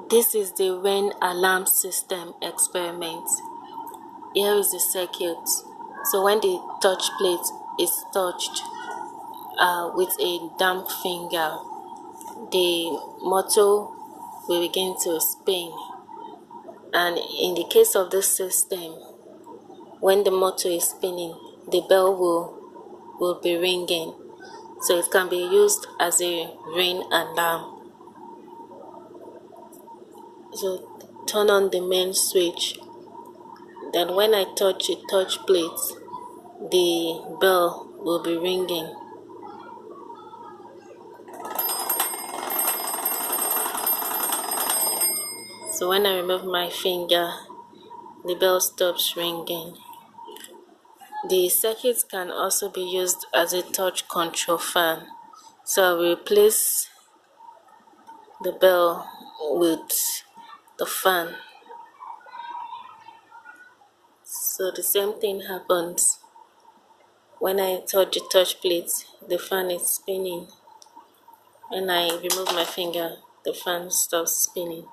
This is the rain alarm system experiment. Here is the circuit. So when the touch plate is touched with a damp finger, the motor will begin to spin. And in the case of this system, when the motor is spinning, the bell will be ringing. So it can be used as a rain alarm. So turn on the main switch. Then when I touch the touch plate, the bell will be ringing. So when I remove my finger, the bell stops ringing. The circuit can also be used as a touch control fan. So I will replace the bell with the fan. So the same thing happens. When I touch the touch plate, the fan is spinning. When I remove my finger, the fan stops spinning.